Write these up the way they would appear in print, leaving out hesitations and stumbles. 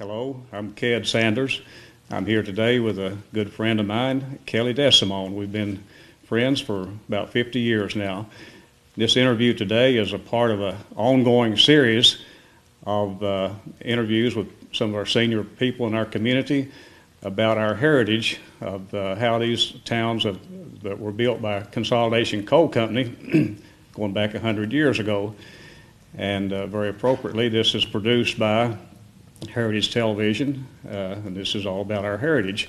Hello, I'm Ked Sanders. I'm here today with a good friend of mine, Kelly DeSimone. We've been friends for about 50 years now. This interview today is a part of an ongoing series of interviews with some of our senior people in our community about our heritage of how these towns that were built by Consolidation Coal Company going back 100 years ago. And very appropriately, this is produced by Heritage Television, and this is all about our heritage,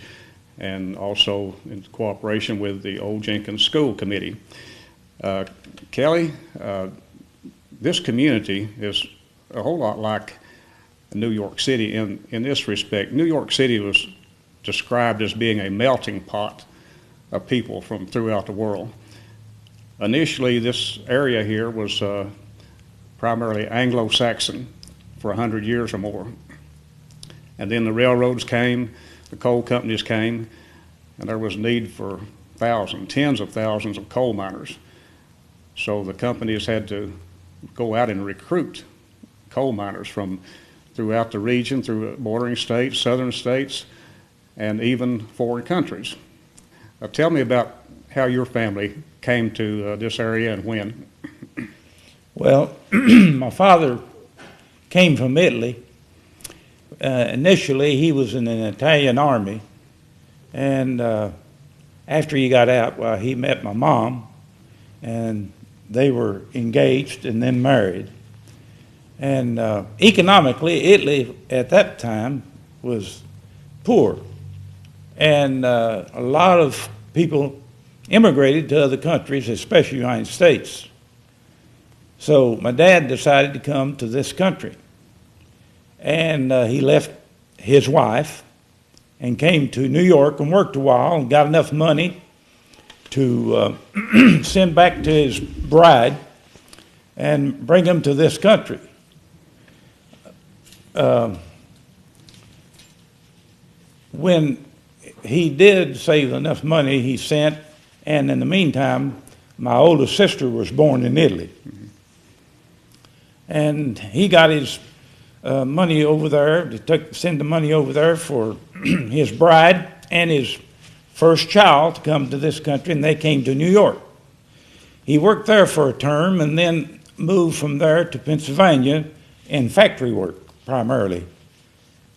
and also in cooperation with the Old Jenkins School Committee. Kelly, this community is a whole lot like New York City in this respect. New York City was described as being a melting pot of people from throughout the world. Initially, this area here was primarily Anglo-Saxon for 100 years or more. And then the railroads came, the coal companies came, and there was need for tens of thousands of coal miners. So the companies had to go out and recruit coal miners from throughout the region, through bordering states, southern states, and even foreign countries. Tell me about how your family came to this area and when. Well, my father came from Italy. Initially, he was in an Italian army, and after he got out, well, he met my mom, and they were engaged and then married. And economically, Italy at that time was poor, and a lot of people immigrated to other countries, especially the United States. So my dad decided to come to this country. And he left his wife and came to New York and worked a while and got enough money to send back to his bride and bring him to this country. When he did save enough money, he sent, and in the meantime, my oldest sister was born in Italy. And he got his money over there, send the money over there for his bride and his first child to come to this country, and they came to New York. He worked there for a term and then moved from there to Pennsylvania in factory work primarily.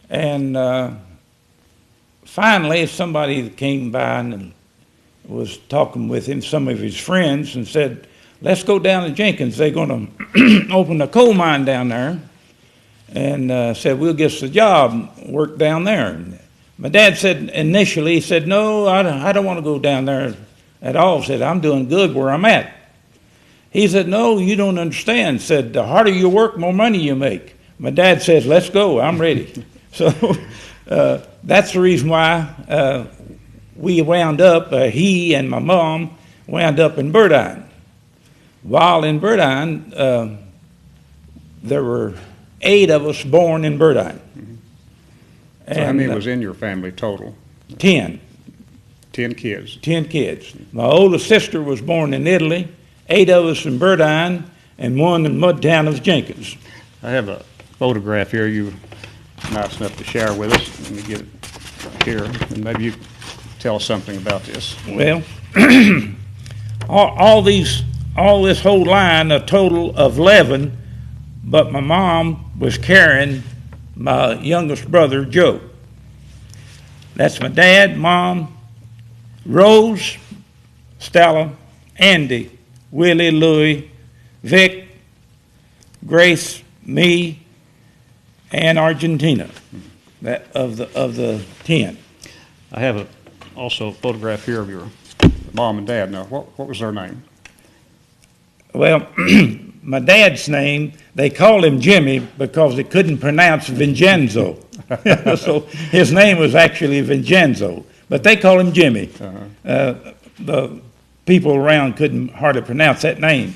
And finally, somebody came by and was talking with him, some of his friends, and said, "Let's go down to Jenkins. They're going to open a coal mine down there." And said, "We'll get us a job, work down there." And my dad said initially, he said, "No, I don't want to go down there at all." He said, "I'm doing good where I'm at." He said, "No, you don't understand." Said, "The harder you work, more money you make." My dad says, "Let's go, I'm ready." So that's the reason why we wound up, he and my mom wound up in Burdine. While in Burdine, there were 8 of us born in Burdine. Mm-hmm. So how many was in your family total? 10. 10 kids? 10 kids. My oldest sister was born in Italy, 8 of us in Burdine, and 1 in the mud town of Jenkins. I have a photograph here you were nice enough to share with us. Let me get it right here, and maybe you tell us something about this. Well, all this whole line, a total of 11, but my mom was carrying my youngest brother, Joe. That's my dad, Mom, Rose, Stella, Andy, Willie, Louie, Vic, Grace, me, and Argentina, that of the 10. I have also a photograph here of your mom and dad. Now, what was their name? Well, my dad's name, they called him Jimmy because they couldn't pronounce Vincenzo. So his name was actually Vincenzo, but they called him Jimmy. The people around couldn't hardly pronounce that name.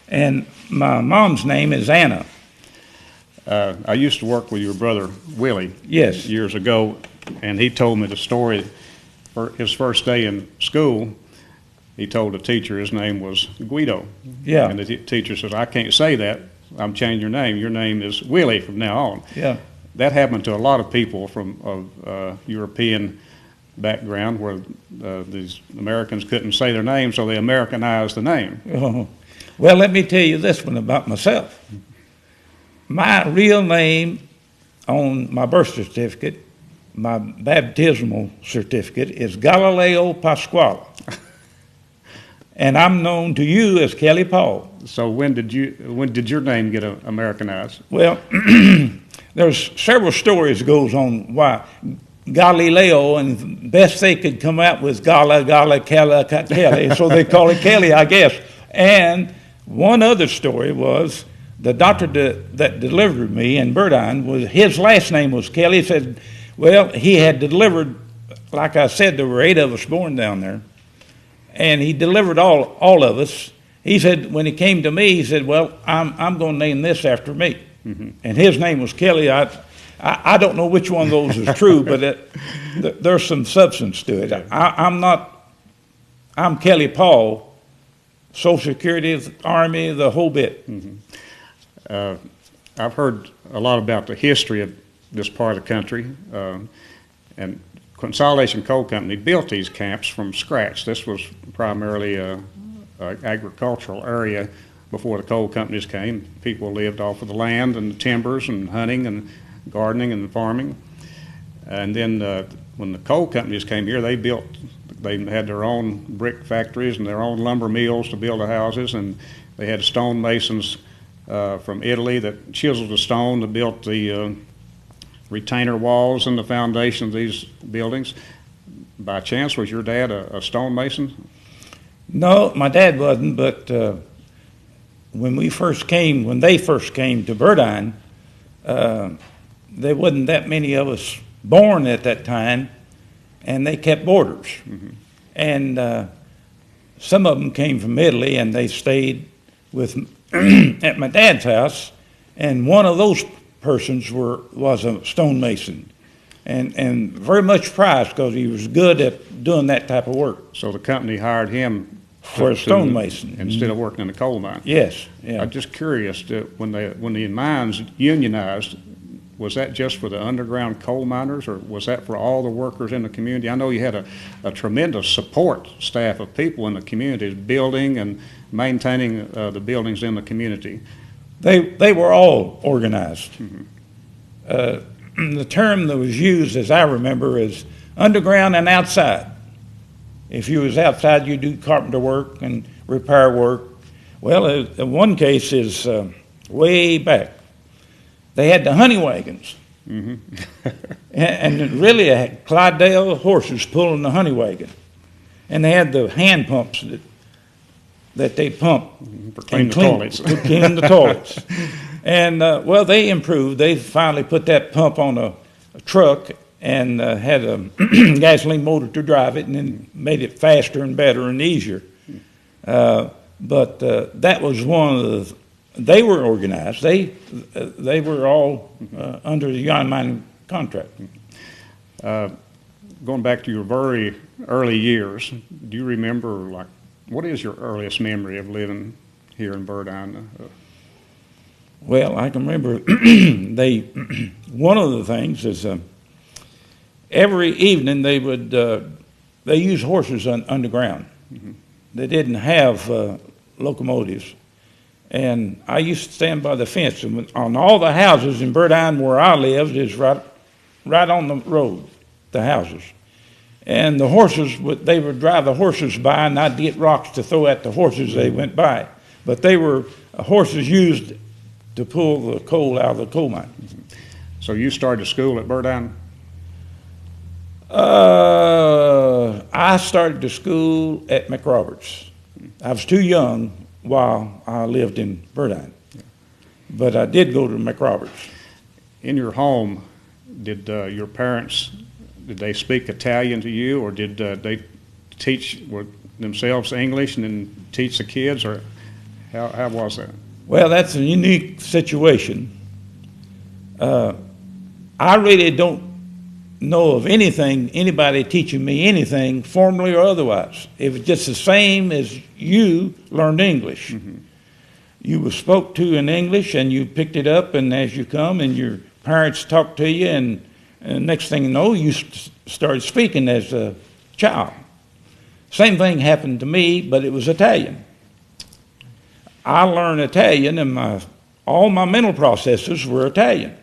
And my mom's name is Anna. I used to work with your brother, Willie, Yes. years ago, and he told me the story for his first day in school. He told the teacher his name was Guido. Yeah. And the teacher says, "I can't say that. I'm changing your name. Your name is Willie from now on." Yeah. that happened to a lot of people from of European background, where these Americans couldn't say their name, so they Americanized the name. Oh. Well, let me tell you this one about myself. My real name on my birth certificate, my baptismal certificate, is Galileo Pasquale. And I'm known to you as Kelly Paul. So when did your name get Americanized? Well, there's several stories goes on why Galileo, and best they could come out with Kelly, so they call it Kelly, I guess. And one other story was the doctor that delivered me in Burdine, his last name was Kelly. He said, well, he had delivered, like I said, there were 8 of us born down there, and he delivered all of us. He said, when he came to me, he said, well, I'm going to name this after me. Mm-hmm. And his name was Kelly. I don't know which one of those is true, but there's some substance to it. I'm Kelly Paul, Social Security, Army, the whole bit. Mm-hmm. I've heard a lot about the history of this part of the country, and Consolidation Coal Company built these camps from scratch. This was primarily an agricultural area before the coal companies came. People lived off of the land and the timbers and hunting and gardening and farming. And then when the coal companies came here, they had their own brick factories and their own lumber mills to build the houses, and they had stonemasons from Italy that chiseled the stone to build the retainer walls and the foundation of these buildings. By chance, was your dad a stonemason? No, my dad wasn't, but when they first came to Burdine, there wasn't that many of us born at that time, and they kept boarders. Mm-hmm. And some of them came from Italy, and they stayed with at my dad's house, and one of those persons was a stonemason, and very much prized because he was good at doing that type of work. So the company hired him for a stonemason instead of working in a coal mine. Yes, yeah. I'm just curious, when the mines unionized, was that just for the underground coal miners, or was that for all the workers in the community? I know you had a tremendous support staff of people in the communities building and maintaining the buildings in the community. They were all organized. Mm-hmm. The term that was used, as I remember, is underground and outside. If you was outside, you do carpenter work and repair work. Well, in one case is way back. They had the honey wagons. Mm-hmm. and really had Clydesdale horses pulling the honey wagon. And they had the hand pumps that they pump for cleaning the toilets. To clean the toilets. And, well, they improved. They finally put that pump on a truck and had a gasoline motor to drive it, and then made it faster and better and easier. But that was one of they were organized. They were all under the Union Mining contract. Going back to your very early years, do you remember, what is your earliest memory of living here in Burdine? Well, I can remember one of the things is every evening they used horses underground. Mm-hmm. They didn't have locomotives. And I used to stand by the fence, and on all the houses in Burdine where I lived is right on the road, the houses. And the horses, they would drive the horses by, and I'd get rocks to throw at the horses as they went by. But they were horses used to pull the coal out of the coal mine. So you started school at Burdine? I started to school at McRoberts. I was too young while I lived in Burdine, but I did go to McRoberts. In your home, did your parents, did they speak Italian to you, or did they teach themselves English and then teach the kids, or how was that? Well, that's a unique situation. I really don't know of anybody teaching me anything, formally or otherwise. It was just the same as you learned English. Mm-hmm. You were spoke to in English, and you picked it up, and as you come, and your parents talk to you, and next thing you know, you start speaking as a child. Same thing happened to me, but it was Italian. I learned Italian, and all my mental processes were Italian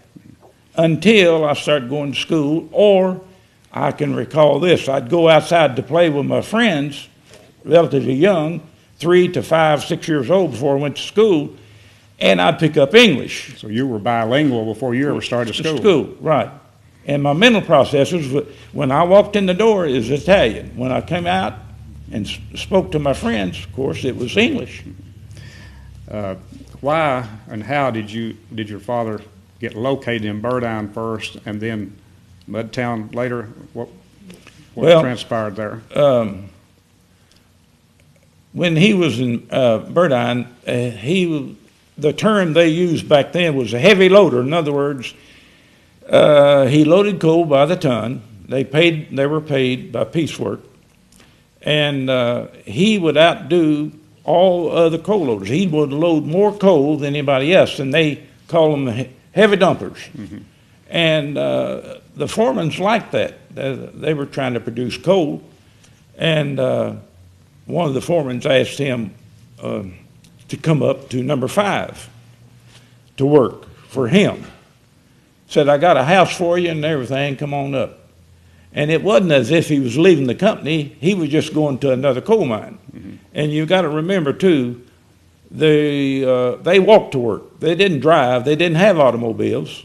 until I started going to school. Or I can recall this: I'd go outside to play with my friends, relatively young, 3 to 5, 6 years old, before I went to school, and I'd pick up English. So you were bilingual before you ever started school? School, right. And my mental processes, when I walked in the door, it was Italian. When I came out and spoke to my friends, of course, it was English. Why and how did your father get located in Burdine first and then Mudtown later? What transpired there? When he was in Burdine, the term they used back then was a heavy loader. In other words, he loaded coal by the ton. They were paid by piecework, and he would outdo all other coal loaders. He would load more coal than anybody else, and they call them heavy dumpers. Mm-hmm. And the foremans liked that. They were trying to produce coal, and one of the foremen asked him to come up to number 5 to work for him. Said, I got a house for you and everything, come on up. And it wasn't as if he was leaving the company, he was just going to another coal mine. Mm-hmm. And you got to remember too, they walked to work. They didn't drive, they didn't have automobiles.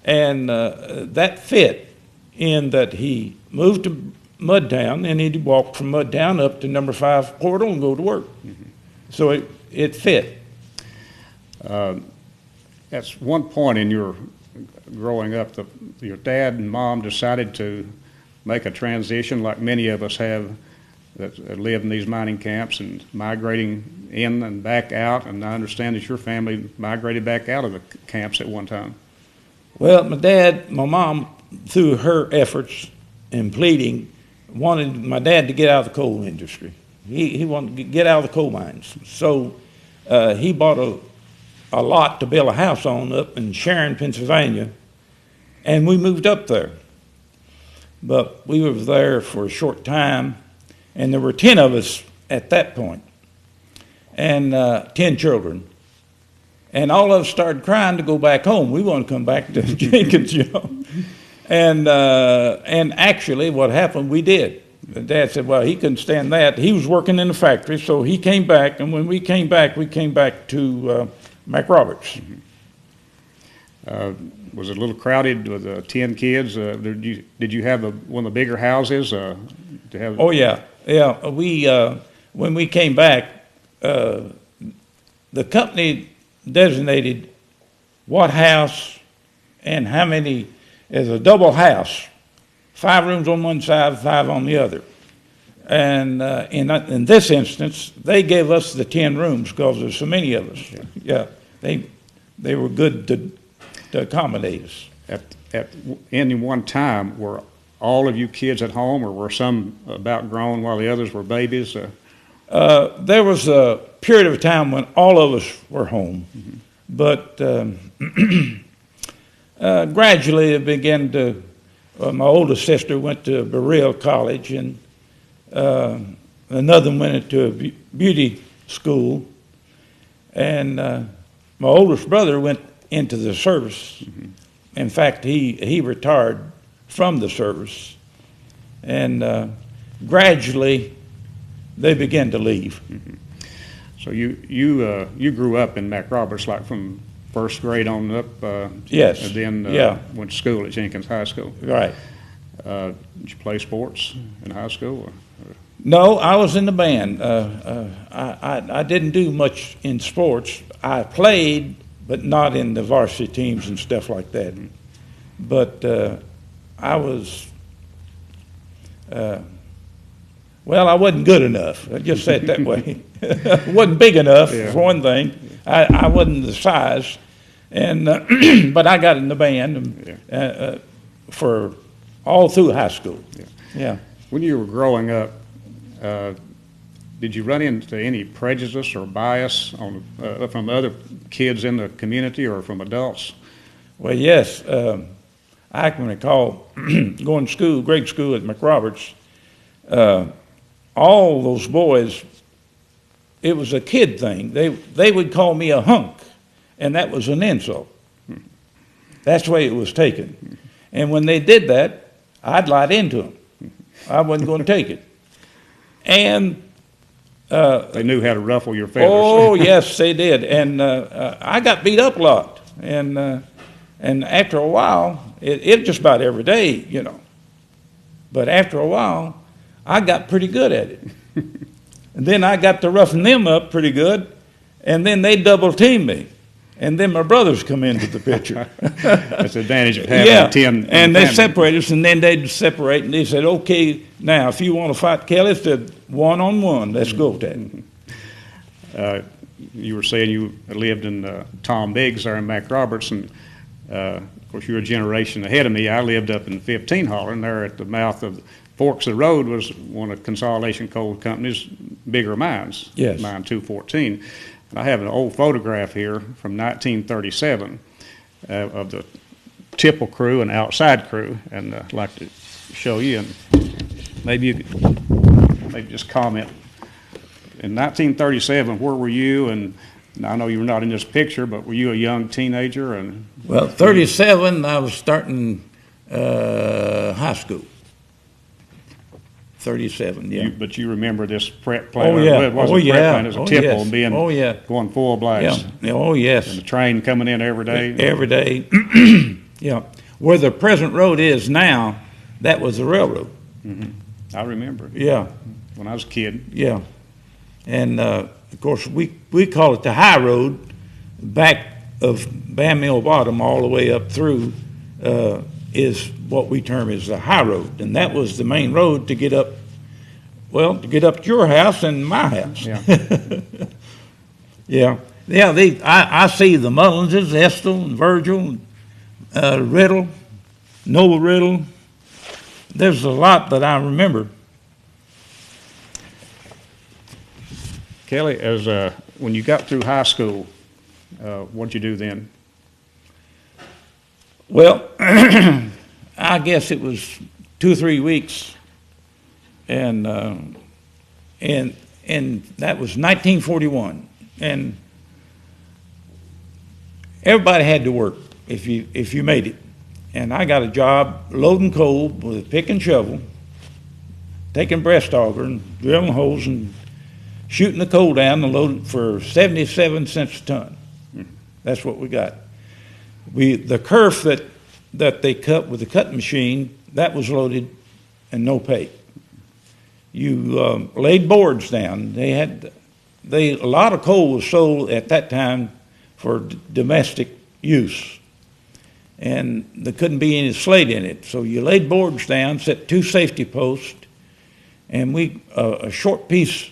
And that fit in that he moved to Mudtown, and he'd walk from Mudtown up to number 5 portal and go to work. Mm-hmm. So it fit. At one point in your growing up, your dad and mom decided to make a transition like many of us have that live in these mining camps and migrating in and back out, and I understand that your family migrated back out of the camps at one time. Well, my mom, through her efforts and pleading, wanted my dad to get out of the coal industry. He wanted to get out of the coal mines. So he bought a lot to build a house on up in Sharon, Pennsylvania, and we moved up there. But we were there for a short time, and there were 10 of us at that point, and 10 children. And all of us started crying to go back home. We wanted to come back to Jenkins, you know. And actually what happened, we did. Dad said, well, he couldn't stand that. He was working in the factory, so he came back, and when we came back to McRoberts. Was it a little crowded with 10 kids? Did you have one of the bigger houses? Oh, yeah. We when we came back, the company designated what house and how many as a double house, 5 rooms on one side, 5 on the other. And in this instance, they gave us the 10 rooms because there's so many of us. Yeah, they were good to accommodate us. At any one time, were all of you kids at home, or were some about grown while the others were babies? There was a period of time when all of us were home, mm-hmm. But gradually it began to. My oldest sister went to Berea College, and another one went into a beauty school, and my oldest brother went into the service. Mm-hmm. In fact, he retired from the service, and gradually they began to leave. Mm-hmm. So you grew up in McRoberts, like from first grade on up. Yes. And then went to school at Jenkins High School. Right. Did you play sports in high school? Or? No, I was in the band. I didn't do much in sports. I played, but not in the varsity teams and stuff like that. But I was, well, I wasn't good enough. I just say it that way. I wasn't big enough, for one thing. I wasn't the size. And but I got in the band for all through high school. Yeah. When you were growing up, did you run into any prejudice or bias from other kids in the community or from adults? Well, yes. I can recall going to school, grade school at McRoberts. All those boys, it was a kid thing. They would call me a hunk, and that was an insult. That's the way it was taken. And when they did that, I'd light into them. I wasn't going to take it. And they knew how to ruffle your feathers. oh, yes, they did. And I got beat up a lot. And after a while, it just about every day, you know. But after a while, I got pretty good at it. And then I got to roughing them up pretty good, and then they double teamed me. And then my brothers come into the picture. That's the advantage of having 10. And they separated us, and then they'd separate, and they said, okay, now, if you want to fight Kelly, said one-on-one, let's go with that. You were saying you lived in Tom Biggs there in McRoberts, and of course, you're a generation ahead of me. I lived up in 15 Holler, there at the mouth of Forks of the Road was one of Consolidation Coal Company's bigger mines, yes. Mine 214. And I have an old photograph here from 1937 of the tipple crew and outside crew, and I'd like to show you, and maybe you could maybe just comment. In 1937, where were you? And I know you were not in this picture, but were you a young teenager? And well, 37, I was starting high school. 37, yeah. But you remember this prep plant? Oh, yeah. It wasn't prep plant, it was a tipple and being going full blast. Yeah. Oh, yes. And the train coming in every day? Every day. Yeah. Where the present road is now, that was the railroad. Mm-hmm. I remember. Yeah. When I was a kid. Yeah. And, of course, we call it the high road, back of Bam Mill Bottom all the way up through is what we term as the high road. And that was the main road to get up, well, to get up to your house and my house. Yeah. Yeah. Yeah, I see the Mullinses, Estill and Virgil, Riddle, Noah Riddle. There's a lot that I remember. Kelly, as when you got through high school, what'd you do then? Well, I guess it was 2 or 3 weeks, and that was 1941, and everybody had to work if you made it, and I got a job loading coal with a pick and shovel, taking breast auger and drilling holes and shooting the coal down and loading it for 77 cents a ton. That's what we got. The kerf that they cut with the cutting machine, that was loaded and no pay. You laid boards down. A lot of coal was sold at that time for domestic use, and there couldn't be any slate in it. So you laid boards down, set 2 safety posts, and a short piece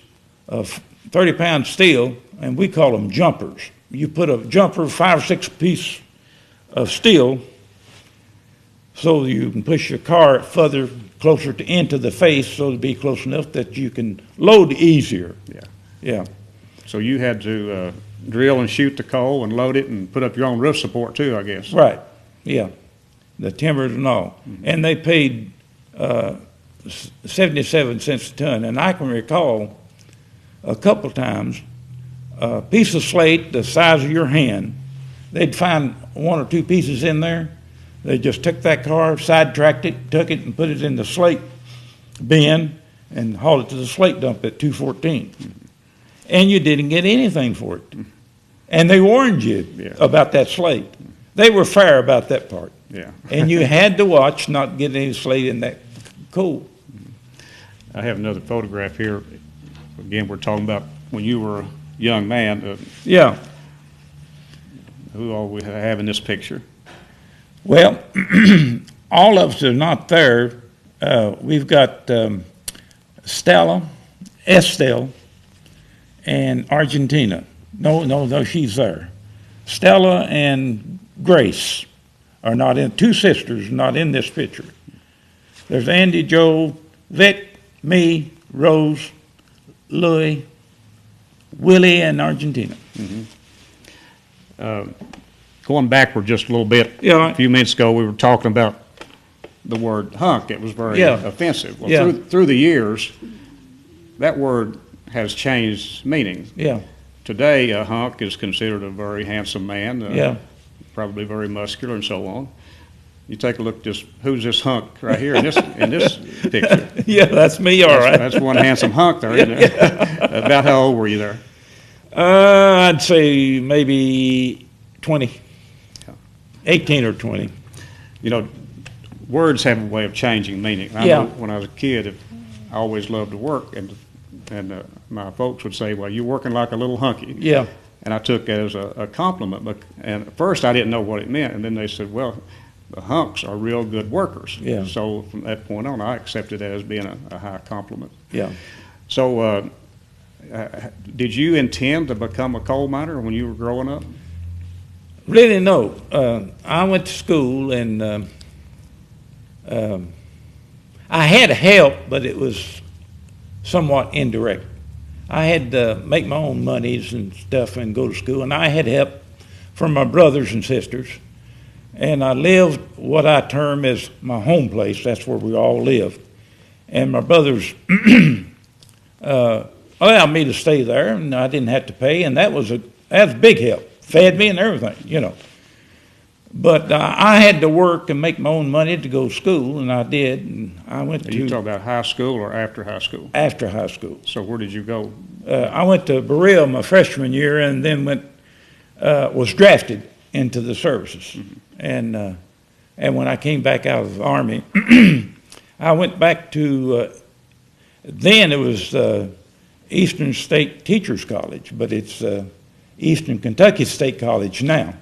of 30-pound steel, and we call them jumpers. You put a jumper, 5 or 6 piece of steel, so you can push your car further closer into the face, so to be close enough that you can load easier. Yeah. Yeah. So you had to drill and shoot the coal and load it and put up your own roof support too, I guess. Right. Yeah. The timbers and all. Mm-hmm. And they paid 77 cents a ton. And I can recall a couple times a piece of slate the size of your hand. They'd find 1 or 2 pieces in there. They just took that car, sidetracked it, took it, and put it in the slate bin and hauled it to the slate dump at 214. And you didn't get anything for it. And they warned you about that slate. They were fair about that part. Yeah. And you had to watch not get any slate in that coal. I have another photograph here. Again, we're talking about when you were a young man. Yeah. Who all we have in this picture? Well, all of us are not there. We've got Stella, Estelle, and Argentina. No, she's there. Stella and Grace are not in. 2 sisters are not in this picture. There's Andy, Joe, Vic, me, Rose, Louie, Willie, and Argentina. Mm-hmm. going backward just a little bit. Yeah. A few minutes ago, we were talking about the word hunk. It was very offensive. Well, through the years, that word has changed meaning. Yeah. Today, a hunk is considered a very handsome man, probably very muscular and so on. You take a look, just who's this hunk right here in this picture? Yeah, that's me, all right. That's one handsome hunk there, isn't it? About how old were you there? I'd say maybe 20, 18 or 20. You know, words have a way of changing meaning. I know when I was a kid, I always loved to work, and my folks would say, "Well, you're working like a little hunky." Yeah. And I took it as a compliment. And at first, I didn't know what it meant, and then they said, "Well, the hunks are real good workers." Yeah. So from that point on, I accepted that as being a high compliment. Yeah. So, did you intend to become a coal miner when you were growing up? Really, no. I went to school, and I had help, but it was somewhat indirect. I had to make my own monies and stuff and go to school, and I had help from my brothers and sisters. And I lived what I term as my home place. That's where we all lived. And my brothers allowed me to stay there, and I didn't have to pay, and that was big help. Fed me and everything, you know. But I had to work and make my own money to go to school, and I did. And I went to. You talking about high school or after high school? After high school. So where did you go? I went to Berea my freshman year, and then was drafted into the services. Mm-hmm. And when I came back out of the Army, I went back to. Then it was Eastern State Teachers College, but it's Eastern Kentucky State College now.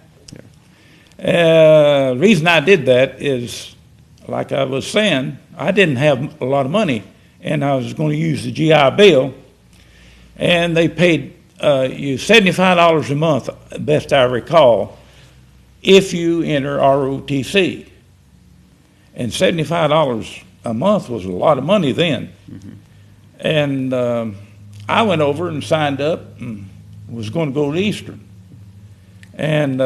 The reason I did that is, like I was saying, I didn't have a lot of money, and I was going to use the GI Bill, and they paid you $75 a month, best I recall, if you enter ROTC. And $75 a month was a lot of money then. Mm-hmm. And I went over and signed up and was going to go to Eastern. And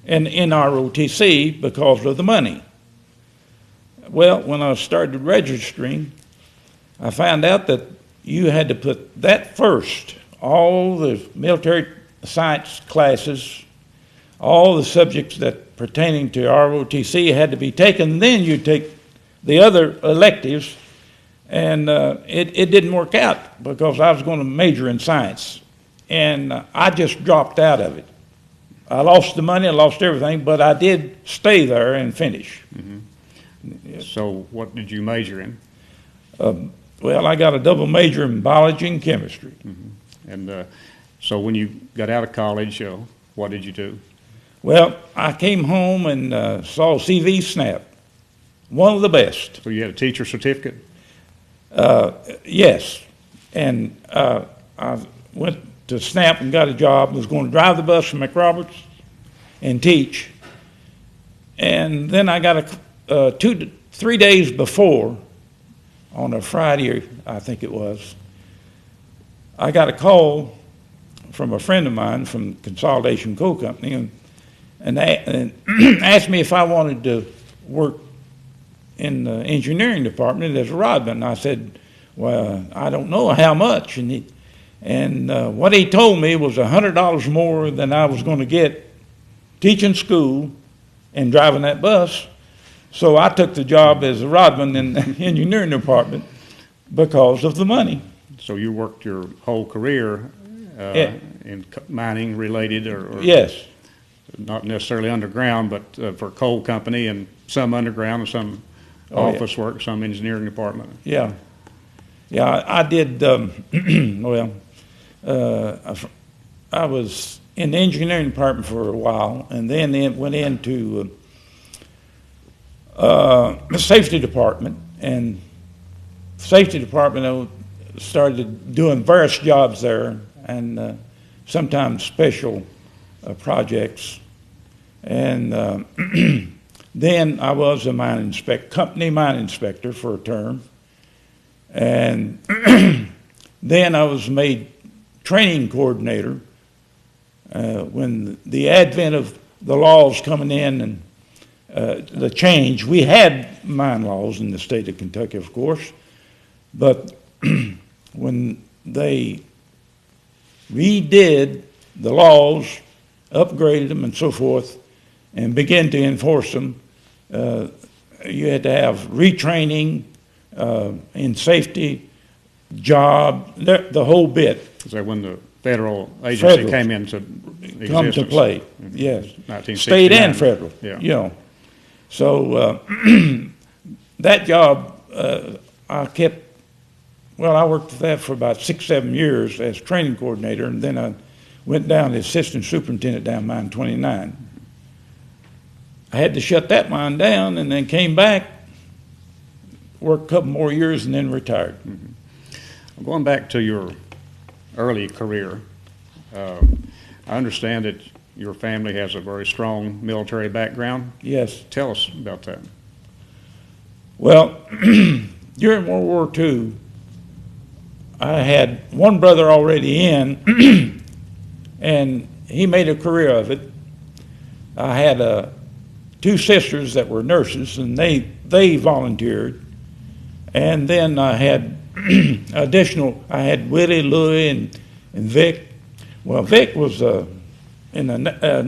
in ROTC because of the money. Well, when I started registering, I found out that you had to put that first, all the military science classes, all the subjects that pertaining to ROTC had to be taken, then you take the other electives, and it didn't work out because I was going to major in science, and I just dropped out of it. I lost the money, I lost everything, but I did stay there and finish. Mm-hmm. So what did you major in? Well, I got a double major in biology and chemistry. Mm-hmm. And so when you got out of college, what did you do? Well, I came home and saw CV Snap, one of the best. So you had a teacher certificate? Yes. And I went to Snap and got a job, was going to drive the bus from McRoberts and teach. And then I got 3 days before, on a Friday, I think it was, I got a call from a friend of mine from Consolidation Coal Company and asked me if I wanted to work in the engineering department as a rodman. I said, well, I don't know how much. And what he told me was $100 more than I was going to get teaching school and driving that bus. So I took the job as a rodman in the engineering department because of the money. So you worked your whole career in mining related or yes, not necessarily underground, but for a coal company and some underground and some office work, some engineering department. Yeah. Yeah, I did, I was in the engineering department for a while, and then went into the safety department. And safety department, I started doing various jobs there, and sometimes special projects. And then I was a company mine inspector for a term. And then I was made training coordinator when the advent of the laws coming in and the change. We had mine laws in the state of Kentucky, of course, but when they redid the laws, upgraded them and so forth, and began to enforce them, you had to have retraining in safety, job, the whole bit. So when the federal agency came into existence. Come to play, yes. 1969. State and federal, Yeah. you know. So that job, I kept, well, I worked with that for about 6-7 years as training coordinator, and then I went down as assistant superintendent down mine 29. I had to shut that mine down and then came back, worked a couple more years, and then retired. Mm-hmm. Going back to your early career, I understand that your family has a very strong military background. Yes. Tell us about that. Well, during World War II, I had one brother already in, and he made a career of it. I had 2 sisters that were nurses, and they volunteered. And then I had I had Willie, Louie, and Vic. Well, Vic was in the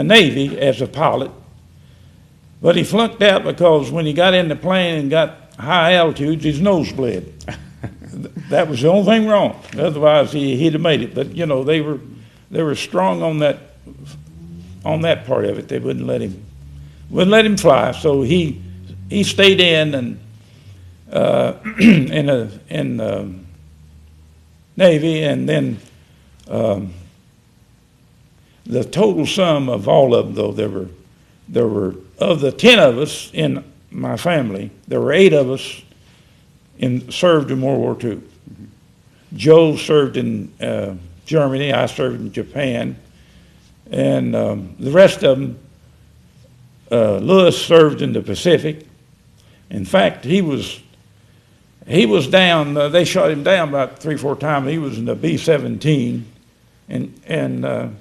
Navy as a pilot, but he flunked out because when he got in the plane and got high altitudes, his nose bled. That was the only thing wrong. Otherwise, he'd have made it. But you know, they were strong on that part of it. They wouldn't let him fly. So he stayed in and in the Navy, and then the total sum of all of them, though, there were of the 10 of us in my family, there were 8 of us served in World War II. Joe served in Germany. I served in Japan, and the rest of them, Lewis served in the Pacific. In fact, he was down. They shot him down about 3-4 times. He was in the B-17, and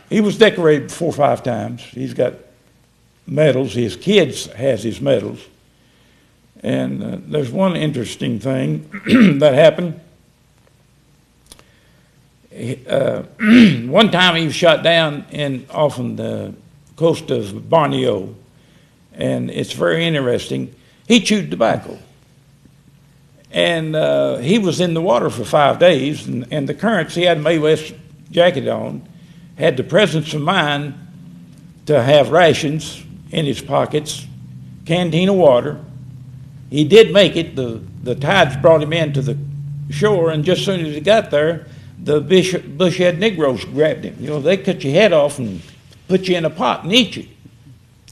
he was decorated 4 or 5 times. He's got medals. His kids has his medals. And there's one interesting thing that happened. One time he was shot down off on the coast of Borneo, and it's very interesting. He chewed tobacco, and he was in the water for 5 days, and the currents, he had a Mae West jacket on, had the presence of mind to have rations in his pockets, canteen of water. He did make it. The tides brought him into the shore, and just as soon as he got there, the bush-head Negroes grabbed him. You know, they cut your head off and put you in a pot and eat you.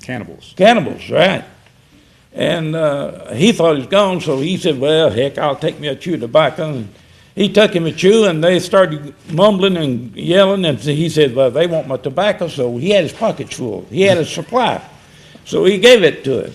Cannibals. Cannibals, right. And he thought he was gone, so he said, well, heck, I'll take me a chew of tobacco. And he took him a chew, and they started mumbling and yelling, and he said, well, they want my tobacco, so he had his pockets full. He had a supply. So he gave it to him.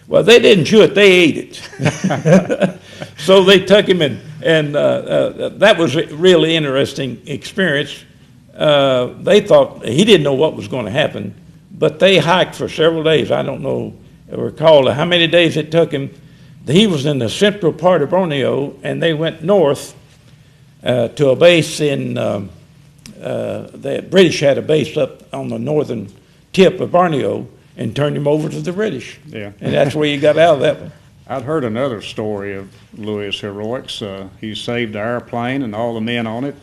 Well, they didn't chew it, they ate it. So they took him, and that was a really interesting experience. They thought, he didn't know what was going to happen, but they hiked for several days. I don't know, recall how many days it took him. He was in the central part of Borneo, and they went north to a base in, the British had a base up on the northern tip of Borneo, and turned him over to the British. Yeah. And that's where you got out of that one. I'd heard another story of Louis' heroics. He saved the airplane and all the men on it.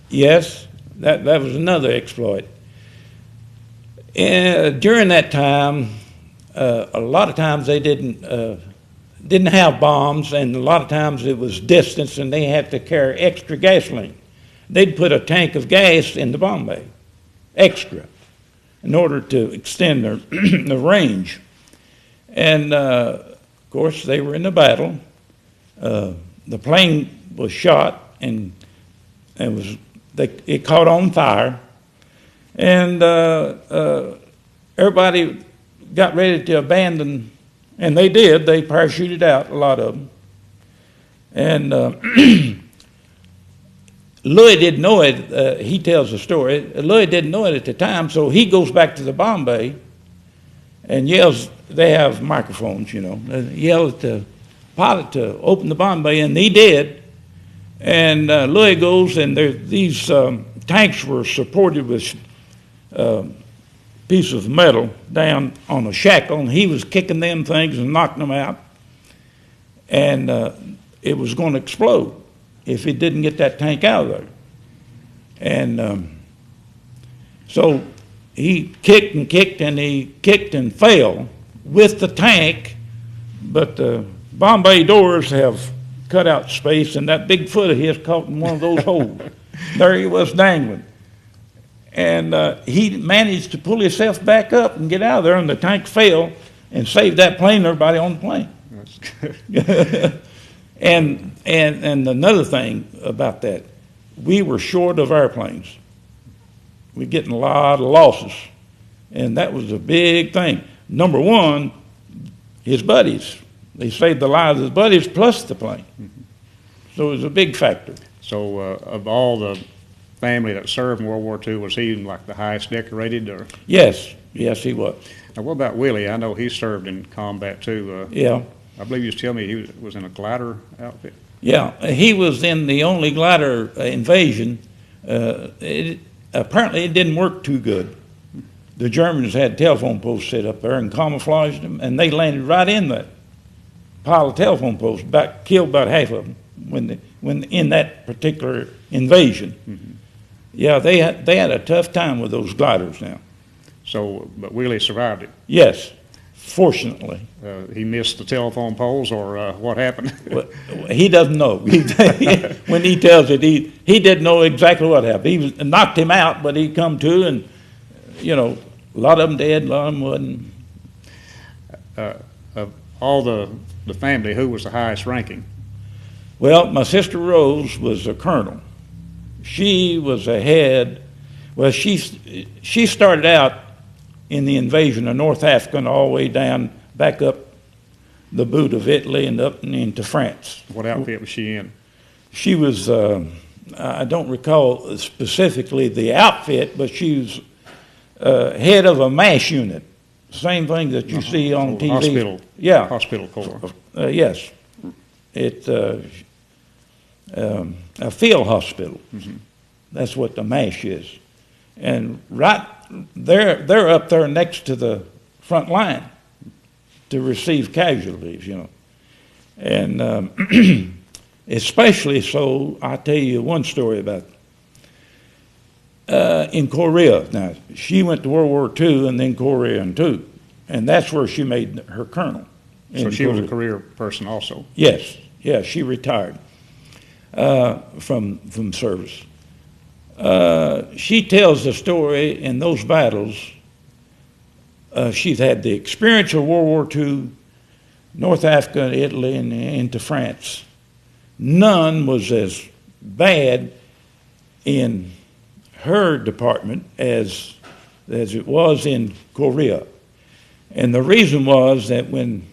Yes, that was another exploit. During that time, a lot of times they didn't have bombs, and a lot of times it was distance, and they had to carry extra gasoline. They'd put a tank of gas in the bomb bay, extra, in order to extend the range. And, of course, they were in the battle. The plane was shot, and it caught on fire. And everybody got ready to abandon, and they did. They parachuted out, a lot of them. And Louis didn't know it. He tells the story. Louis didn't know it at the time, so he goes back to the Bombay and yells. They have microphones, you know. Yells at the pilot to open the Bombay, and he did. And Louis goes, and these tanks were supported with pieces of metal down on a shackle, and he was kicking them things and knocking them out. And it was going to explode if he didn't get that tank out of there. And so he kicked and kicked, and he kicked and fell with the tank, but the Bombay doors have cut out space, and that big foot of his caught in one of those holes. There he was dangling. And he managed to pull himself back up and get out of there, and the tank fell and saved that plane and everybody on the plane. That's good. And another thing about that, we were short of airplanes. We're getting a lot of losses, and that was a big thing. Number one, his buddies. They saved the lives of his buddies plus the plane. Mm-hmm. So it was a big factor. So of all the family that served in World War II, was he like the highest decorated? Or? Yes, he was. Now, what about Willie? I know he served in combat too. Yeah. I believe you was telling me he was in a glider outfit. Yeah, he was in the only glider invasion. Apparently it didn't work too good. The Germans had telephone posts set up there and camouflaged them, and they landed right in that pile of telephone posts, killed about half of them when in that particular invasion. Mm-hmm. Yeah, they had a tough time with those gliders now. So, but Willie survived it. Yes, fortunately. He missed the telephone poles, or what happened? Well, he doesn't know. When he tells it, he didn't know exactly what happened. He knocked him out, but he come to, and you know, a lot of them dead, a lot of them wasn't. Of all the family, who was the highest ranking? Well, my sister Rose was a colonel. She was ahead. Well, she started out in the invasion of North Africa and all the way down, back up the boot of Italy and up and into France. What outfit was she in? She was, I don't recall specifically the outfit, but she was head of a MASH unit. Same thing that you see on TV. Hospital. Yeah. Hospital corps. Yes. It's a field hospital. Mm-hmm. That's what the MASH is. And right, they're up there next to the front line to receive casualties, you know. And especially so, I'll tell you one story about in Korea. Now, she went to World War II and then Korea too, and that's where she made her colonel. So she was a career person also? Yes, she retired from service. She tells the story in those battles. She's had the experience of World War II, North Africa, Italy, and into France. None was as bad in her department as it was in Korea. And the reason was that when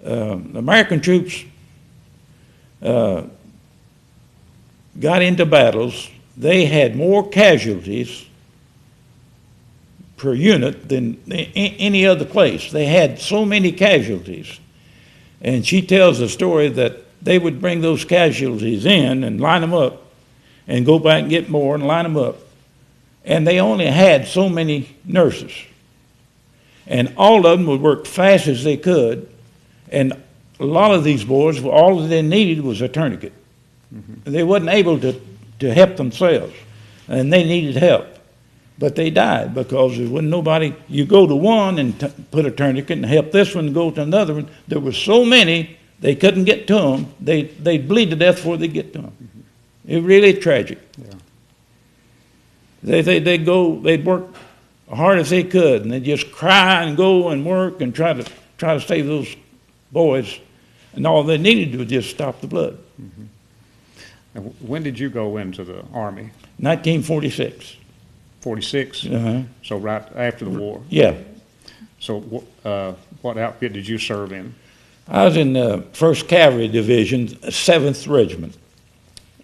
American troops got into battles, they had more casualties per unit than any other place. They had so many casualties. And she tells the story that they would bring those casualties in and line them up and go back and get more and line them up. And they only had so many nurses. And all of them would work fast as they could. And a lot of these boys, all that they needed was a tourniquet. Mm-hmm. They wasn't able to help themselves, and they needed help. But they died because there wasn't nobody. You go to one and put a tourniquet and help this one go to another one. There were so many, they couldn't get to them. They'd bleed to death before they get to them. Mm-hmm. It was really tragic. Yeah. They'd work as hard as they could, and they'd just cry and go and work and try to save those boys, and all they needed was just stop the blood. Mm-hmm. And when did you go into the Army? 1946. 46? Uh-huh. So right after the war? Yeah. So what outfit did you serve in? I was in the 1st Cavalry Division, 7th Regiment.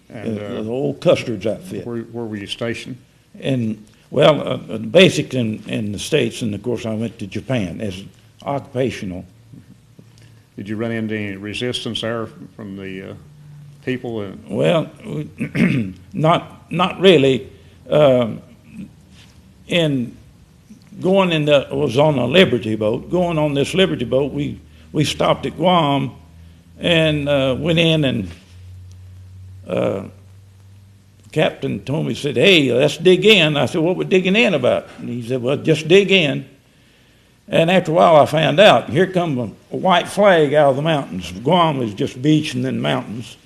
And the old Custer's outfit. where were you stationed? And, well, basic in the States, and of course I went to Japan as occupational. Did you run into any resistance there from the people? Well, not really. In going in was on a Liberty boat. Going on this Liberty boat, we stopped at Guam and went in, and captain told me, said, "Hey, let's dig in." I said, "What we're digging in about?" And he said, "Well, just dig in." And after a while, I found out, here come a white flag out of the mountains. Guam was just beach and then mountains.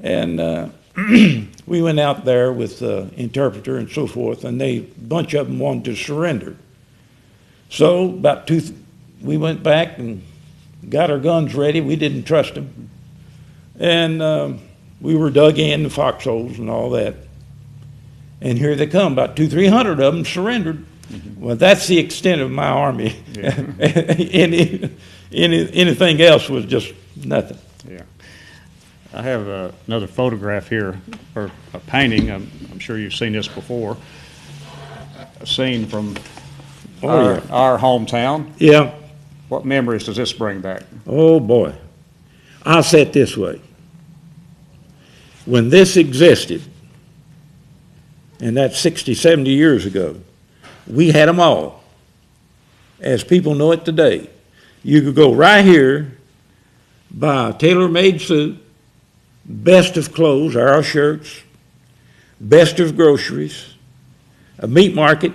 And we went out there with the interpreter and so forth, and a bunch of them wanted to surrender. So we went back and got our guns ready. We didn't trust them. And we were dug in, the foxholes and all that. And here they come, about 200-300 of them surrendered. Mm-hmm. Well, that's the extent of my army. Yeah. Anything else was just nothing. Yeah. I have another photograph here, or a painting. I'm sure you've seen this before. A scene from our hometown. Yeah. What memories does this bring back? Oh, boy. I'll say it this way. When this existed, and that's 60, 70 years ago, we had them all, as people know it today. You could go right here, buy a tailor-made suit, best of clothes, our shirts, best of groceries, a meat market,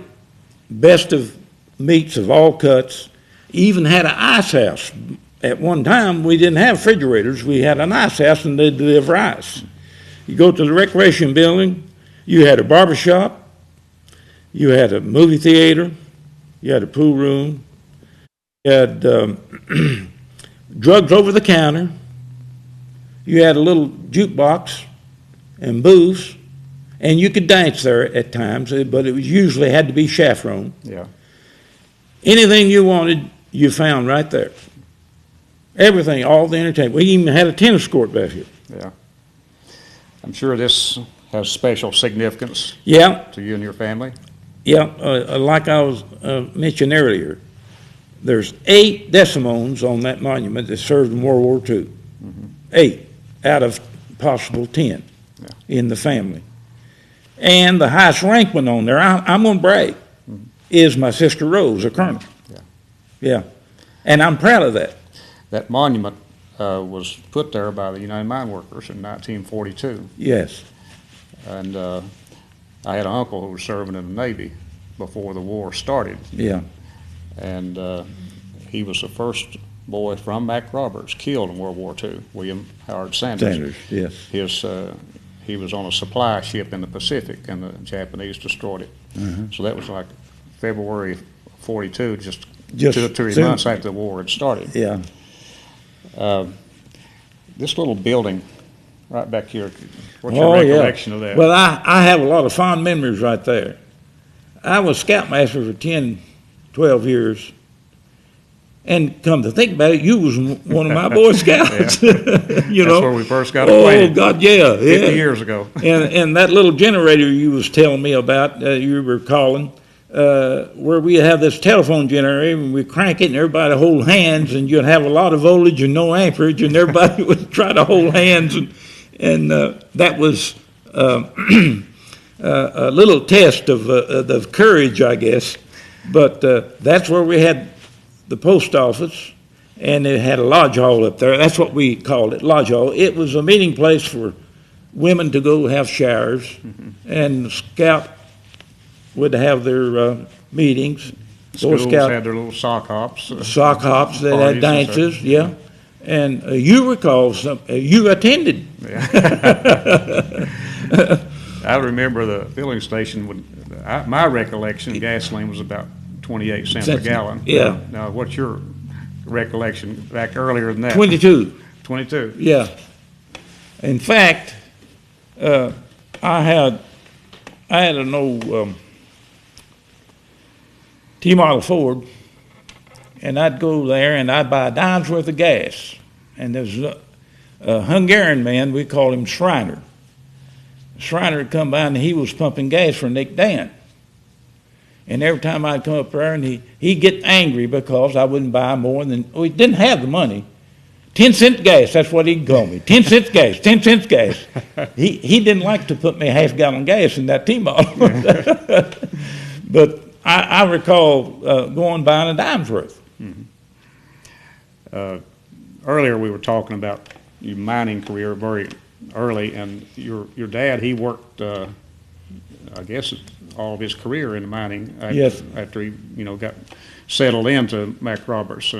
best of meats of all cuts, even had an ice house. At one time, we didn't have refrigerators. We had an ice house, and they'd deliver ice. You go to the recreation building, you had a barber shop, you had a movie theater, you had a pool room, you had drugs over the counter, you had a little jukebox and booths, and you could dance there at times, but it was usually had to be chaperone. Yeah. Anything you wanted, you found right there. Everything, all the entertainment. We even had a tennis court back here. Yeah. I'm sure this has special significance. Yeah. To you and your family. Yeah, like I was mentioned earlier, there's 8 DeSimones on that monument that served in World War II. Mm-hmm. 8 out of possible 10 in the family. And the highest rank one on there, I'm going to brag, is my sister Rose, a colonel. Yeah. Yeah. And I'm proud of that. That monument was put there by the United Mine Workers in 1942. Yes. And I had an uncle who was serving in the Navy before the war started. Yeah. And he was the first boy from Mac Roberts killed in World War II, William Howard Sanders. Yes. He was on a supply ship in the Pacific, and the Japanese destroyed it. Mm-hmm. So that was like February 42, just 2 or 3 months after the war had started. Yeah. This little building right back here, what's your recollection of that? Well, I have a lot of fond memories right there. I was scoutmaster for 10, 12 years. And come to think about it, you was one of my Boy Scouts. You know, that's where we first got acquainted. Oh God, yeah, 50 years ago. and that little generator you was telling me about, you were calling, where we have this telephone generator, and we crank it, and everybody hold hands, and you'd have a lot of voltage and no amperage, and everybody would try to hold hands, and that was a little test of courage, I guess. But that's where we had the post office, and it had a lodge hall up there. That's what we called it, lodge hall. It was a meeting place for women to go have showers, and the scout would have their meetings. Schools had their little sock hops. Sock hops, they had dances, yeah. And you recall you attended. Yeah. I remember the filling station, my recollection, gasoline was about 28 cents a gallon. Yeah. Now, what's your recollection back earlier than that? 22. 22. Yeah. In fact, I had an old T-model Ford, and I'd go there and I'd buy a dime's worth of gas. And there's a Hungarian man, we call him Shriner. Shriner would come by and he was pumping gas for Nick Dan. And every time I'd come up there, and he'd get angry because I wouldn't buy more than, he didn't have the money. 10 cents gas, that's what he'd call me. 10 cents gas, 10 cents gas. He didn't like to put me a half-gallon gas in that T-model. But I recall going buying a dime's worth. Mm-hmm. Earlier we were talking about your mining career very early, and your dad, he worked, I guess, all of his career in mining after he, got settled into Mac Roberts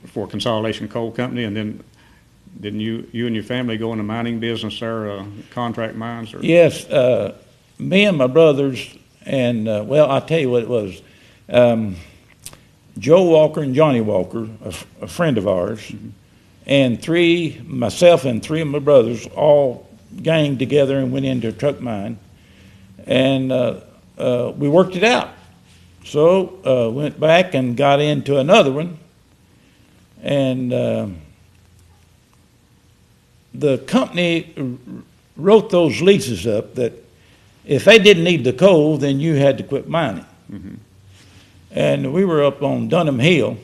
for Consolidation Coal Company, and then didn't you and your family go into mining business there, contract mines? Or? Yes, me and my brothers, and I'll tell you what it was. Joe Walker and Johnny Walker, a friend of ours, mm-hmm. and myself and three of my brothers all ganged together and went into a truck mine. And we worked it out. So went back and got into another one. And the company wrote those leases up that if they didn't need the coal, then you had to quit mining. Mm-hmm. And we were up on Dunham Hill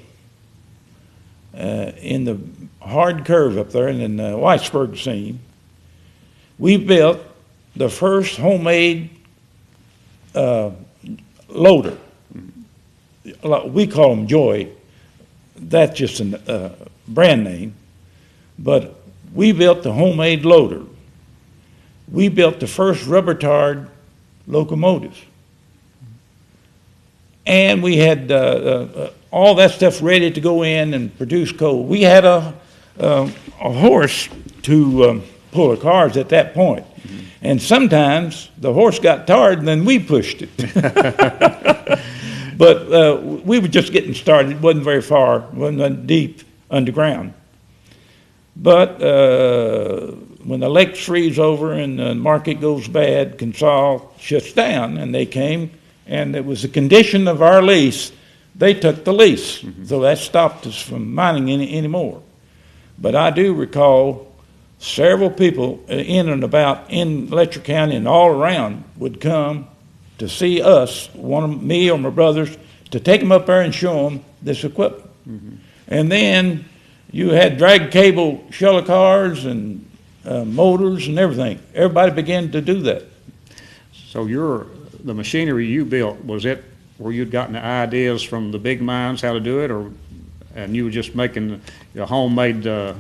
in the hard curve up there in the Whitesburg seam. We built the first homemade loader. We call them Joy. That's just a brand name. But we built the homemade loader. We built the first rubber-tarred locomotives. And we had all that stuff ready to go in and produce coal. We had a horse to pull the cars at that point. Mm-hmm. And sometimes the horse got tired and then we pushed it. But we were just getting started. It wasn't very far, wasn't deep underground. But when the lakes freeze over and the market goes bad, Consol shuts down, and they came, and it was a condition of our lease. They took the lease, mm-hmm. so that stopped us from mining anymore. But I do recall several people in and about in Letcher County and all around would come to see us, me or my brothers, to take them up there and show them this equipment. Mm-hmm. And then you had drag cable shutter cars and motors and everything. Everybody began to do that. So the machinery you built, was it where you'd gotten the ideas from the big mines how to do it, and you were just making a homemade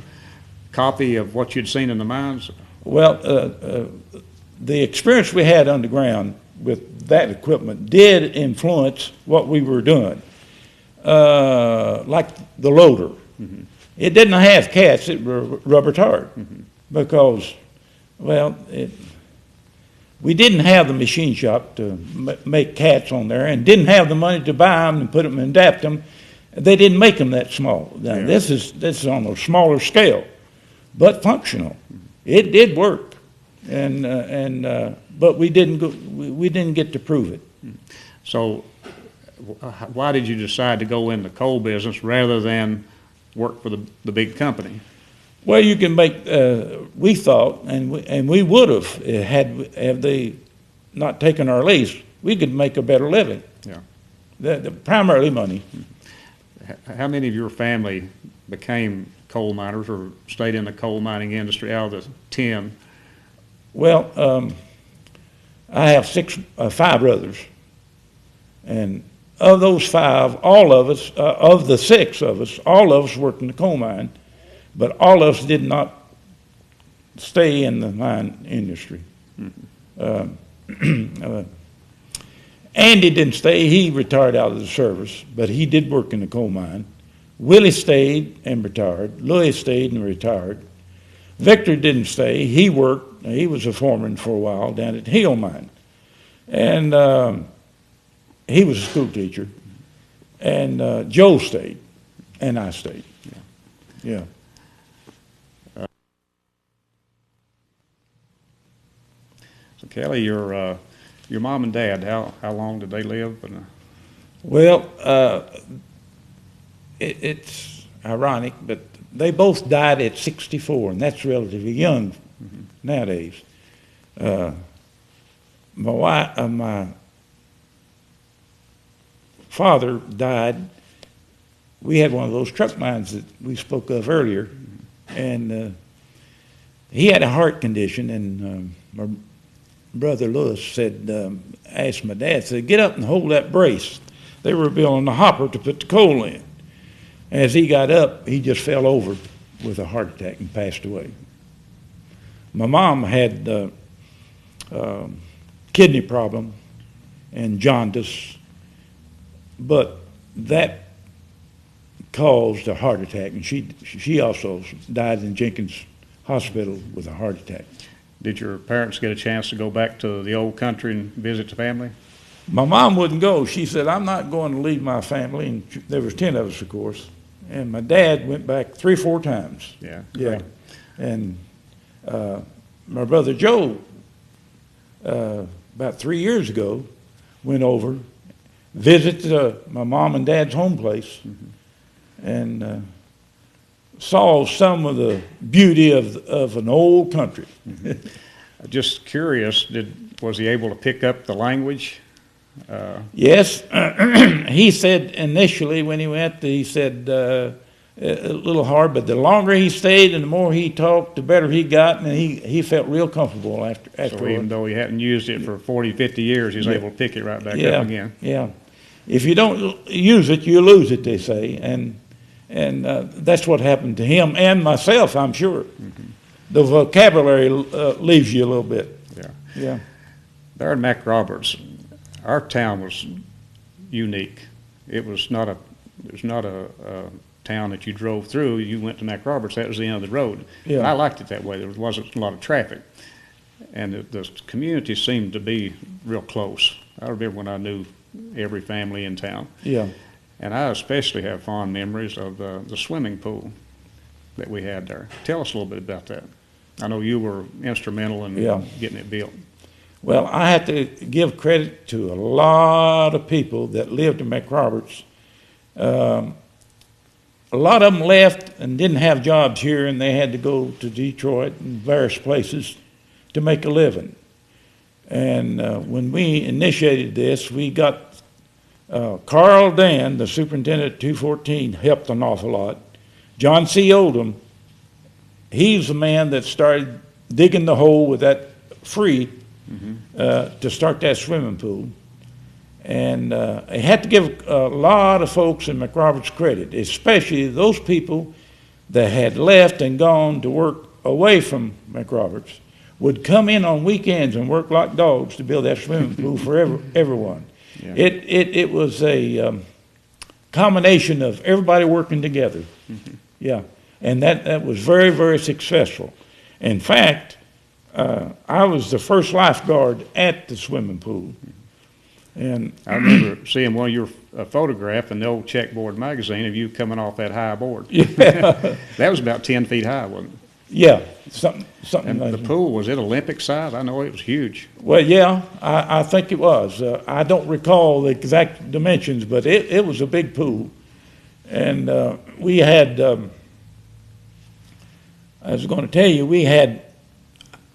copy of what you'd seen in the mines? Well, the experience we had underground with that equipment did influence what we were doing. Like the loader. Mm-hmm. It didn't have cats, it was rubber tarred. Mm-hmm. Because, we didn't have the machine shop to make cats on there, and didn't have the money to buy them and put them and adapt them. They didn't make them that small. Now, yeah. This is on a smaller scale, but functional. It did work, but we didn't get to prove it. So, why did you decide to go in the coal business rather than work for the big company? Well, you can make. We thought, and we would have had they not taken our lease, we could make a better living. Yeah. The primarily money. How many of your family became coal miners or stayed in the coal mining industry out of the 10? Well, I have 5 brothers, and of those 5, all of us, of the 6 of us, all of us worked in the coal mine. But all of us did not stay in the mine industry. Mm-hmm. Andy didn't stay. He retired out of the service, but he did work in the coal mine. Willie stayed and retired. Louis stayed and retired. Victor didn't stay. He worked. He was a foreman for a while down at Hill Mine. And he was a school teacher. And Joe stayed, and I stayed. Yeah. So Kelly, your mom and dad, how long did they live? Well, it's ironic, but they both died at 64, and that's relatively young mm-hmm. nowadays. My father died. We had one of those truck mines that we spoke of earlier, and he had a heart condition, and my brother Lewis said, asked my dad, said, get up and hold that brace. They were building a hopper to put the coal in. As he got up, he just fell over with a heart attack and passed away. My mom had kidney problem and jaundice, but that caused a heart attack, and she also died in Jenkins Hospital with a heart attack. Did your parents get a chance to go back to the old country and visit the family? My mom wouldn't go. She said, I'm not going to leave my family, and there was 10 of us, of course. And my dad went back 3 or 4 times. Yeah. Yeah. And my brother Joe, about 3 years ago, went over, visited my mom and dad's home place, and saw some of the beauty of an old country. Just curious, was he able to pick up the language? Yes. He said initially when he went, he said a little hard, but the longer he stayed and the more he talked, the better he got, and he felt real comfortable after. So even though he hadn't used it for 40, 50 years, he was able to pick it right back up again. Yeah. If you don't use it, you lose it, they say. And that's what happened to him and myself, I'm sure. The vocabulary leaves you a little bit. Yeah. Yeah. There in Mac Roberts, our town was unique. It was not a town that you drove through. You went to Mac Roberts, that was the end of the road. Yeah. And I liked it that way. There wasn't a lot of traffic. And the community seemed to be real close. I remember when I knew every family in town. Yeah. And I especially have fond memories of the swimming pool that we had there. Tell us a little bit about that. I know you were instrumental in getting it built. Well, I have to give credit to a lot of people that lived in McRoberts. A lot of them left and didn't have jobs here, and they had to go to Detroit and various places to make a living. And when we initiated this, we got Carl Dan, the superintendent at 214, helped an awful lot. John C. Oldham, he's the man that started digging the hole with that free to start that swimming pool. And I had to give a lot of folks in McRoberts credit, especially those people that had left and gone to work away from McRoberts, would come in on weekends and work like dogs to build that swimming pool for everyone. Yeah. It was a combination of everybody working together. Yeah, and that was very, very successful. In fact, I was the first lifeguard at the swimming pool. And I remember seeing one of your photograph in the old Checkboard magazine of you coming off that high board. Yeah. That was about 10 feet high, wasn't it? Yeah, something and like the that. pool, was it Olympic size? I know it was huge. Well, yeah, I think it was. I don't recall the exact dimensions, but it was a big pool. And we had, I was going to tell you,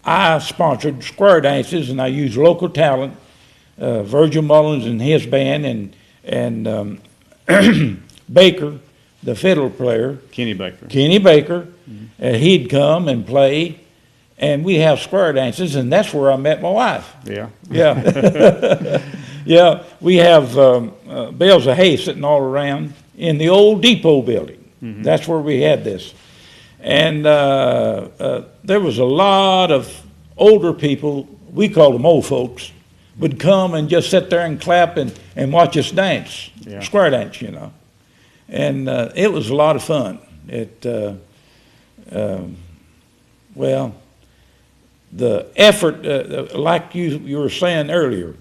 I sponsored square dances, and I used local talent, Virgil Mullins and his band, and Baker, the fiddle player. Kenny Baker. He'd come and play, and we have square dances, and that's where I met my wife. Yeah. Yeah. Yeah, we have bales of hay sitting all around in the old depot building. That's where we had this. And there was a lot of older people, we called them old folks, would come and just sit there and clap and watch us dance, square dance, you know. And it was a lot of fun. Well, the effort, like you were saying earlier,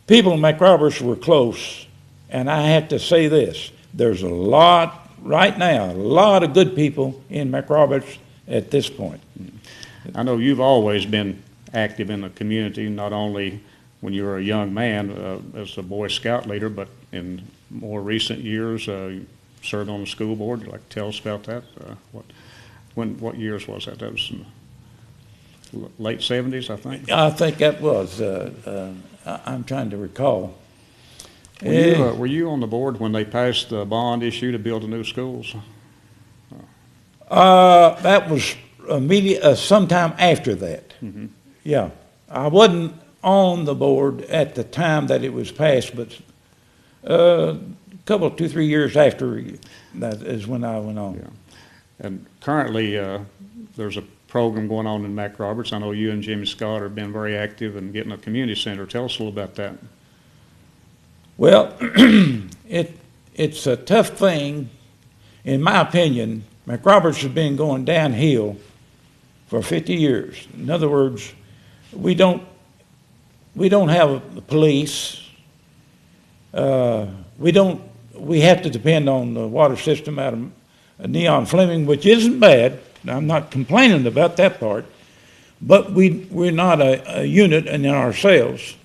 people in McRoberts were close, and I have to say this, there's a lot, right now, a lot of good people in McRoberts at this point. I know you've always been active in the community, not only when you were a young man as a Boy Scout leader, but in more recent years, you served on the school board. You'd like to tell us about that? What years was that? That was late 70s, I think. I think that was. I'm trying to recall. Were you on the board when they passed the bond issue to build the new schools? That was sometime after that. Mm-hmm. Yeah, I wasn't on the board at the time that it was passed, but a couple, 2-3 years after that is when I went on. Yeah. And currently, there's a program going on in Mac Roberts. I know you and Jimmy Scott have been very active in getting a community center. Tell us a little about that. Well, it's a tough thing. In my opinion, Mac Roberts has been going downhill for 50 years. In other words, we don't have the police. We have to depend on the water system out of Neon Fleming, which isn't bad. I'm not complaining about that part, but we're not a unit in ourselves.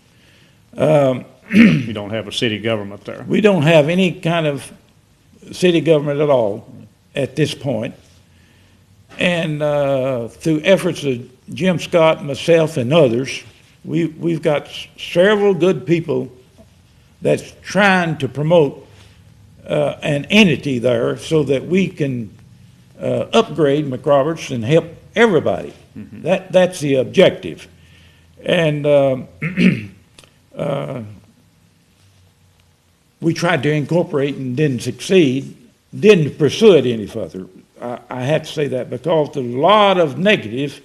You don't have a city government there. We don't have any kind of city government at all at this point. And through efforts of Jim Scott, myself, and others, we've got several good people that's trying to promote an entity there so that we can upgrade McRoberts and help everybody. Mm-hmm. That's the objective. And we tried to incorporate and didn't succeed, didn't pursue it any further. I have to say that because there's a lot of negative,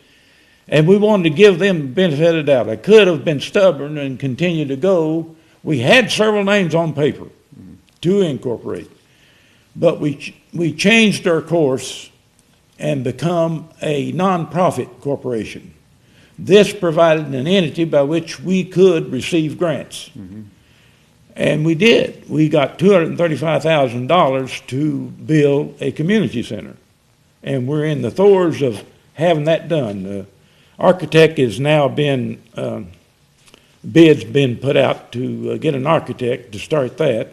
and we wanted to give them the benefit of the doubt. I could have been stubborn and continued to go. We had several names on paper to incorporate, but we changed our course and become a nonprofit corporation. This provided an entity by which we could receive grants. Mm-hmm. And we did. We got $235,000 to build a community center. And we're in the throes of having that done. The architect has now been, bids been put out to get an architect to start that.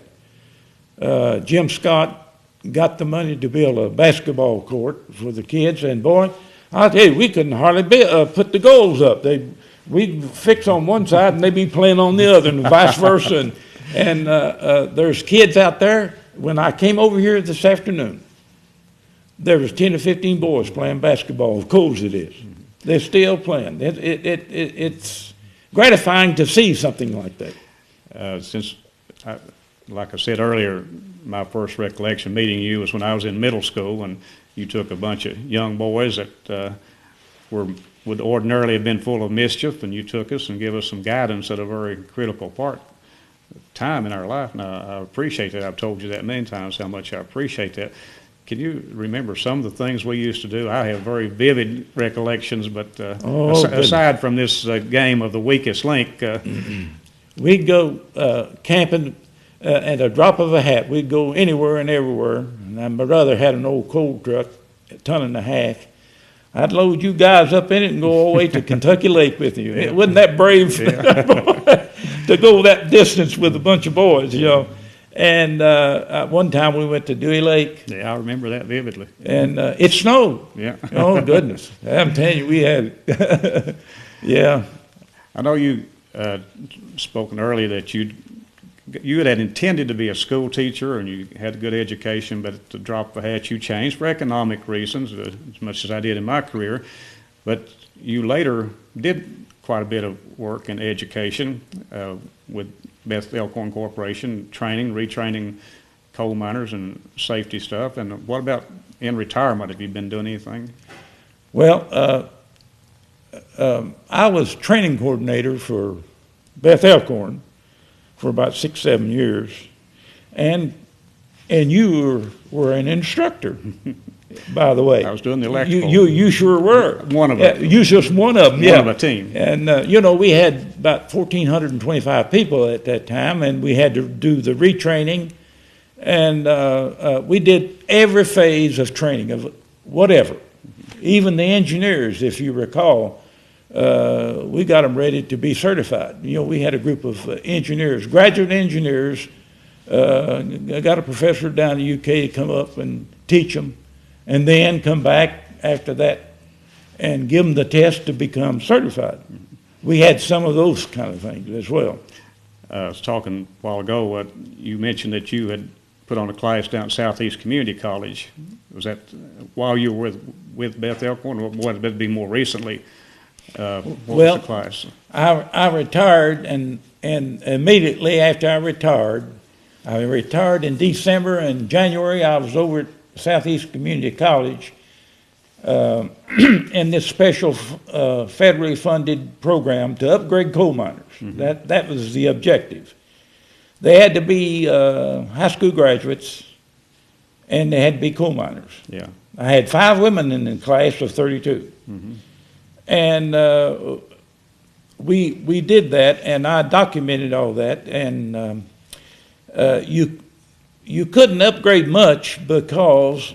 Jim Scott got the money to build a basketball court for the kids. And boy, I'll tell you, we couldn't hardly put the goals up. We'd fix on one side and they'd be playing on the other and vice versa. And there's kids out there. When I came over here this afternoon, there was 10 or 15 boys playing basketball. Of course it is. They're still playing. It's gratifying to see something like that. Like I said earlier, my first recollection meeting you was when I was in middle school, and you took a bunch of young boys that would ordinarily have been full of mischief, and you took us and gave us some guidance at a very critical time in our life. Now, I appreciate that. I've told you that many times how much I appreciate that. Can you remember some of the things we used to do? I have very vivid recollections, but aside from this game of the weakest link. We'd go camping at a drop of a hat. We'd go anywhere and everywhere. And my brother had an old coal truck, 1.5 tons. I'd load you guys up in it and go all the way to Kentucky Lake with you. It wasn't that brave to go that distance with a bunch of boys, you know. And one time we went to Dewey Lake. Yeah, I remember that vividly. And it snowed. Yeah. Oh, goodness. I'm telling you, we had it. Yeah. I know you spoken earlier that you had intended to be a school teacher and you had a good education, but at the drop of a hat you changed for economic reasons, as much as I did in my career. But you later did quite a bit of work in education with Beth Elkhorn Corporation, training, retraining coal miners and safety stuff. And what about in retirement? Have you been doing anything? Well, I was training coordinator for Beth Elkhorn for about 6-7 years, and you were an instructor, by the way. I was doing the electrical. You sure were. One of them. You just one of them. One of a team. And we had about 1,425 people at that time, and we had to do the retraining, and we did every phase of training of whatever, even the engineers, if you recall. We got them ready to be certified. We had a group of engineers, graduate engineers. I got a professor down in the UK to come up and teach them, and then come back after that and give them the test to become certified. We had some of those kind of things as well. I was talking a while ago, you mentioned that you had put on a class down at Southeast Community College. Was that while you were with Beth Elkhorn, or would it be more recently? What was the class? I retired, and immediately after I retired in December, and January I was over at Southeast Community College in this special federally funded program to upgrade coal miners. Mm-hmm. That was the objective. They had to be high school graduates, and they had to be coal miners. Yeah. I had 5 women in the class of 32. Mm-hmm. And we did that, and I documented all that. And you couldn't upgrade much because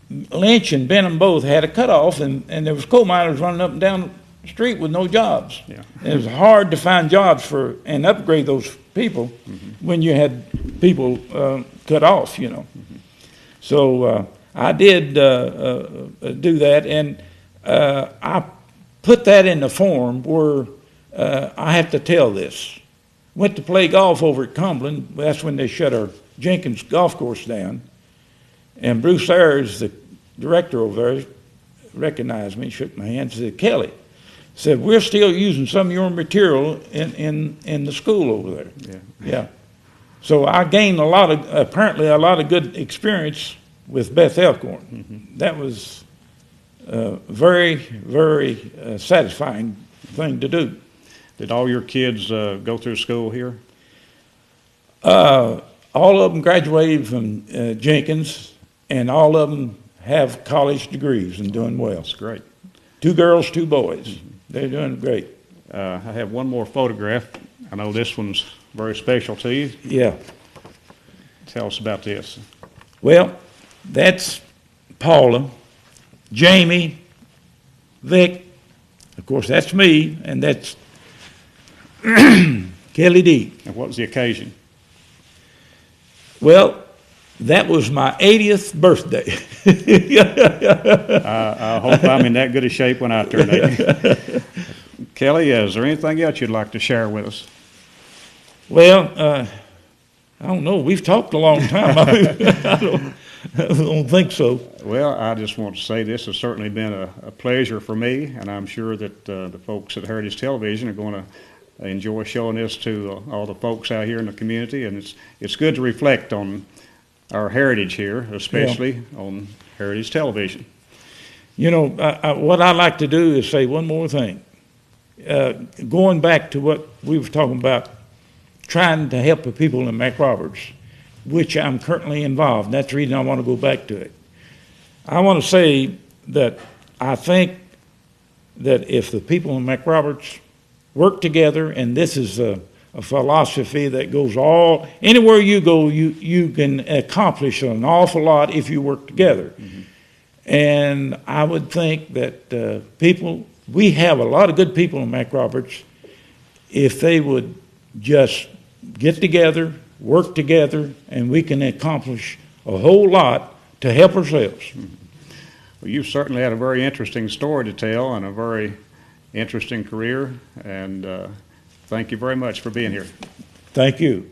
Lynch and Benham both had a cutoff, and there was coal miners running up and down the street with no jobs. Yeah. And it was hard to find jobs and upgrade those people when you had people cut off, you know. Mm-hmm. So I did do that, and I put that in the form where I have to tell this. Went to play golf over at Cumberland. That's when they shut our Jenkins golf course down. And Bruce Ayers, the director over there, recognized me, shook my hand, said, "Kelly," said, "we're still using some of your material in the school over there." Yeah. Yeah. So I gained apparently a lot of good experience with Beth Elkhorn. Mm-hmm. That was very, very satisfying thing to do. Did all your kids go through school here? All of them graduated from Jenkins, and all of them have college degrees and doing well. That's great. 2 girls, 2 boys. Mm-hmm. They're doing great. I have one more photograph. I know this one's very special to you. Yeah. Tell us about this. Well, that's Paula, Jamie, Vic. Of course, that's me, and that's Kelly D. And what was the occasion? Well, that was my 80th birthday. I hope I'm in that good a shape when I turn 80. Kelly, is there anything else you'd like to share with us? Well, I don't know. We've talked a long time. I don't think so. Well, I just want to say this has certainly been a pleasure for me, and I'm sure that the folks at Heritage Television are going to enjoy showing this to all the folks out here in the community, and it's good to reflect on our heritage here, especially on Heritage Television. You know, what I like to do is say one more thing. Going back to what we were talking about, trying to help the people in McRoberts, which I'm currently involved. That's the reason I want to go back to it. I want to say that I think that if the people in McRoberts work together, and this is a philosophy that goes anywhere you go, you can accomplish an awful lot if you work together. Mm-hmm. And I would think that we have a lot of good people in McRoberts. If they would just get together, work together, and we can accomplish a whole lot to help ourselves. Mm-hmm. Well, you've certainly had a very interesting story to tell and a very interesting career, and thank you very much for being here. Thank you.